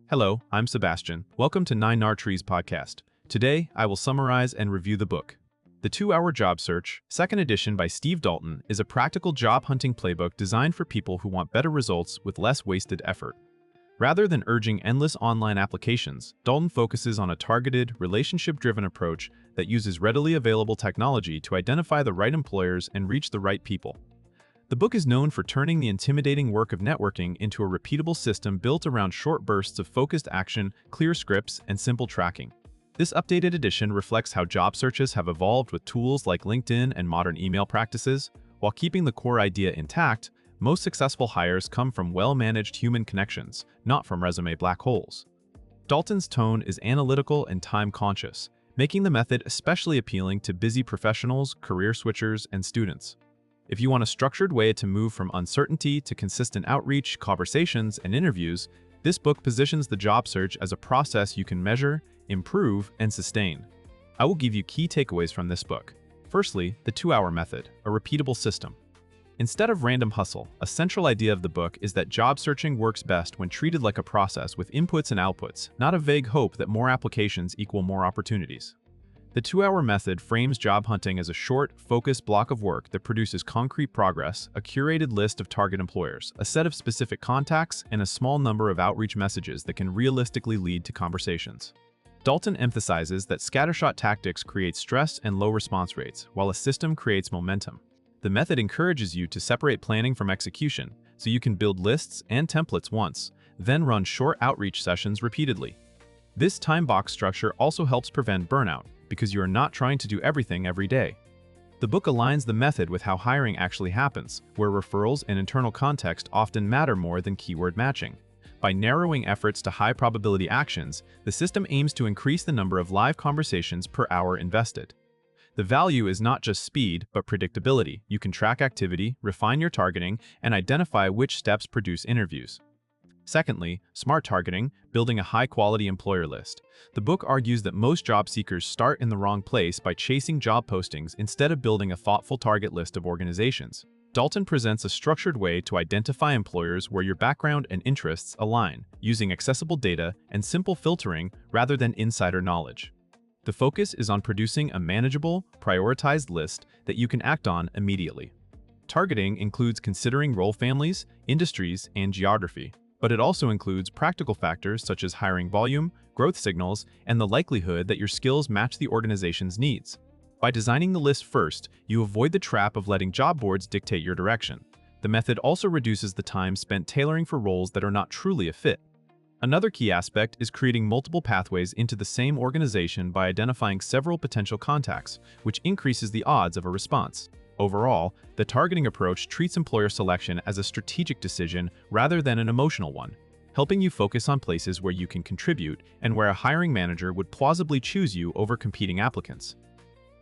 Hello, I'm Sebastian. Welcome to 9 Trees podcast. Today, I will summarize and review the book. The 2-Hour Job Search, second edition by Steve Dalton, is a practical job hunting playbook designed for people who want better results with less wasted effort. Rather than urging endless online applications, Dalton focuses on a targeted, relationship-driven approach that uses readily available technology to identify the right employers and reach the right people. The book is known for turning the intimidating work of networking into a repeatable system built around short bursts of focused action, clear scripts, and simple tracking. This updated edition reflects how job searches have evolved with tools like LinkedIn and modern email practices. While keeping the core idea intact, most successful hires come from well-managed human connections, not from resume black holes. Dalton's tone is analytical and time-conscious, making the method especially appealing to busy professionals, career switchers, and students. If you want a structured way to move from uncertainty to consistent outreach, conversations, and interviews, this book positions the job search as a process you can measure, improve, and sustain. I will give you key takeaways from this book. Firstly, the 2-hour method, a repeatable system. Instead of random hustle, a central idea of the book is that job searching works best when treated like a process with inputs and outputs, not a vague hope that more applications equal more opportunities. The 2-hour method frames job hunting as a short, focused block of work that produces concrete progress, a curated list of target employers, a set of specific contacts, and a small number of outreach messages that can realistically lead to conversations. Dalton emphasizes that scattershot tactics create stress and low response rates, while a system creates momentum. The method encourages you to separate planning from execution, so you can build lists and templates once, then run short outreach sessions repeatedly. This time box structure also helps prevent burnout, because you are not trying to do everything every day. The book aligns the method with how hiring actually happens, where referrals and internal context often matter more than keyword matching. By narrowing efforts to high-probability actions, the system aims to increase the number of live conversations per hour invested. The value is not just speed, but predictability. You can track activity, refine your targeting, and identify which steps produce interviews. Secondly, smart targeting, building a high-quality employer list. The book argues that most job seekers start in the wrong place by chasing job postings instead of building a thoughtful target list of organizations. Dalton presents a structured way to identify employers where your background and interests align, using accessible data and simple filtering rather than insider knowledge. The focus is on producing a manageable, prioritized list that you can act on immediately. Targeting includes considering role families, industries, and geography. But it also includes practical factors such as hiring volume, growth signals, and the likelihood that your skills match the organization's needs. By designing the list first, you avoid the trap of letting job boards dictate your direction. The method also reduces the time spent tailoring for roles that are not truly a fit. Another key aspect is creating multiple pathways into the same organization by identifying several potential contacts, which increases the odds of a response. Overall, the targeting approach treats employer selection as a strategic decision rather than an emotional one, helping you focus on places where you can contribute and where a hiring manager would plausibly choose you over competing applicants.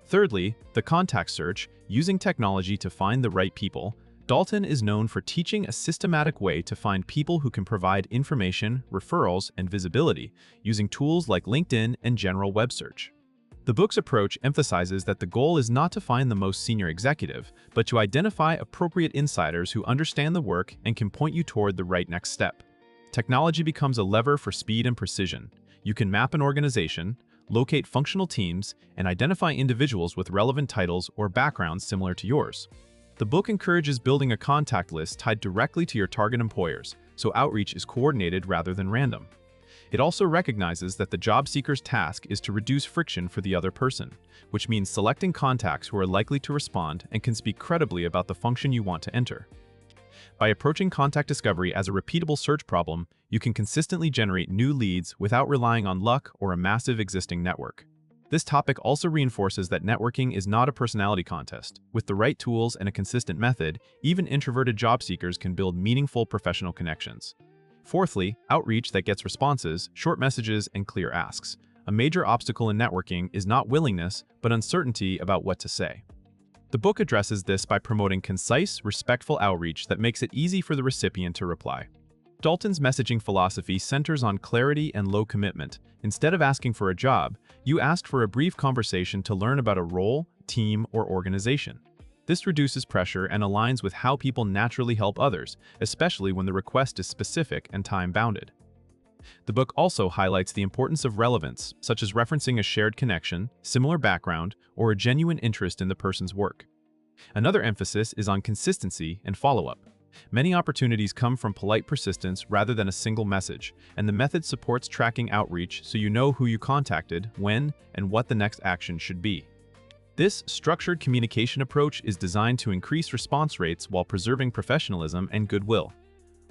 Thirdly, the contact search, using technology to find the right people. Dalton is known for teaching a systematic way to find people who can provide information, referrals, and visibility, using tools like LinkedIn and general web search. The book's approach emphasizes that the goal is not to find the most senior executive, but to identify appropriate insiders who understand the work and can point you toward the right next step. Technology becomes a lever for speed and precision. You can map an organization, locate functional teams, and identify individuals with relevant titles or backgrounds similar to yours. The book encourages building a contact list tied directly to your target employers, so outreach is coordinated rather than random. It also recognizes that the job seeker's task is to reduce friction for the other person, which means selecting contacts who are likely to respond and can speak credibly about the function you want to enter. By approaching contact discovery as a repeatable search problem, you can consistently generate new leads without relying on luck or a massive existing network. This topic also reinforces that networking is not a personality contest. With the right tools and a consistent method, even introverted job seekers can build meaningful professional connections. Fourthly, outreach that gets responses, short messages, and clear asks. A major obstacle in networking is not willingness, but uncertainty about what to say. The book addresses this by promoting concise, respectful outreach that makes it easy for the recipient to reply. Dalton's messaging philosophy centers on clarity and low commitment. Instead of asking for a job, you asked for a brief conversation to learn about a role, team, or organization. This reduces pressure and aligns with how people naturally help others, especially when the request is specific and time-bounded. The book also highlights the importance of relevance, such as referencing a shared connection, similar background, or a genuine interest in the person's work. Another emphasis is on consistency and follow-up. Many opportunities come from polite persistence rather than a single message, and the method supports tracking outreach so you know who you contacted, when, and what the next action should be. This structured communication approach is designed to increase response rates while preserving professionalism and goodwill.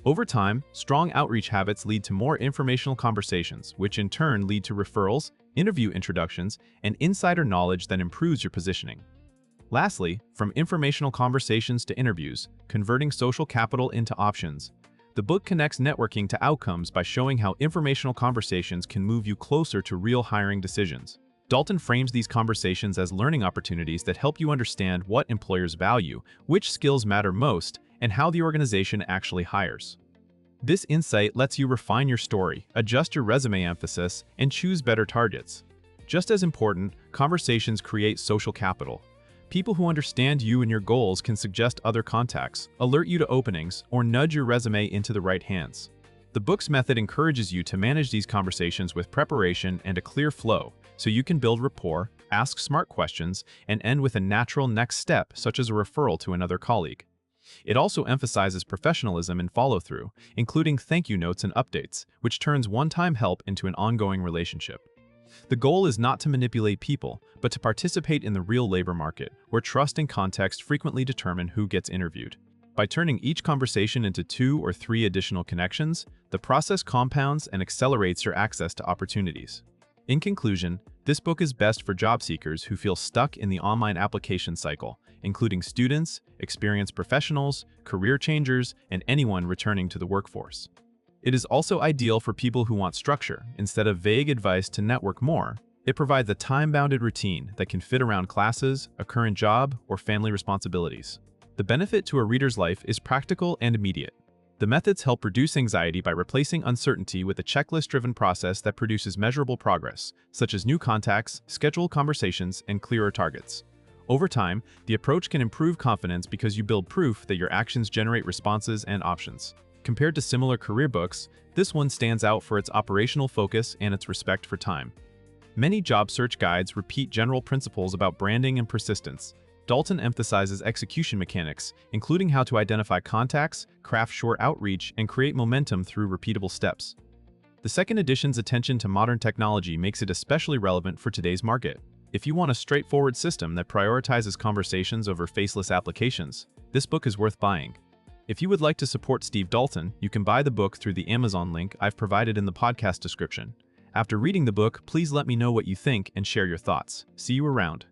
Over time, strong outreach habits lead to more informational conversations, which in turn lead to referrals, interview introductions, and insider knowledge that improves your positioning. Lastly, from informational conversations to interviews, converting social capital into options, the book connects networking to outcomes by showing how informational conversations can move you closer to real hiring decisions. Dalton frames these conversations as learning opportunities that help you understand what employers value, which skills matter most, and how the organization actually hires. This insight lets you refine your story, adjust your resume emphasis, and choose better targets. Just as important, conversations create social capital. People who understand you and your goals can suggest other contacts, alert you to openings, or nudge your resume into the right hands. The book's method encourages you to manage these conversations with preparation and a clear flow, so you can build rapport, ask smart questions, and end with a natural next step, such as a referral to another colleague. It also emphasizes professionalism and follow-through, including thank you notes and updates, which turns one-time help into an ongoing relationship. The goal is not to manipulate people, but to participate in the real labor market, where trust and context frequently determine who gets interviewed. By turning each conversation into 2 or 3 additional connections, the process compounds and accelerates your access to opportunities. In conclusion, this book is best for job seekers who feel stuck in the online application cycle, including students, experienced professionals, career changers, and anyone returning to the workforce. It is also ideal for people who want structure. Instead of vague advice to network more, it provides a time-bounded routine that can fit around classes, a current job, or family responsibilities. The benefit to a reader's life is practical and immediate. The methods help reduce anxiety by replacing uncertainty with a checklist-driven process that produces measurable progress, such as new contacts, scheduled conversations, and clearer targets. Over time, the approach can improve confidence because you build proof that your actions generate responses and options. Compared to similar career books, this one stands out for its operational focus and its respect for time. Many job search guides repeat general principles about branding and persistence. Dalton emphasizes execution mechanics, including how to identify contacts, craft short outreach, and create momentum through repeatable steps. The second edition's attention to modern technology makes it especially relevant for today's market. If you want a straightforward system that prioritizes conversations over faceless applications, this book is worth buying. If you would like to support Steve Dalton, you can buy the book through the Amazon link I've provided in the podcast description. After reading the book, please let me know what you think and share your thoughts. See you around.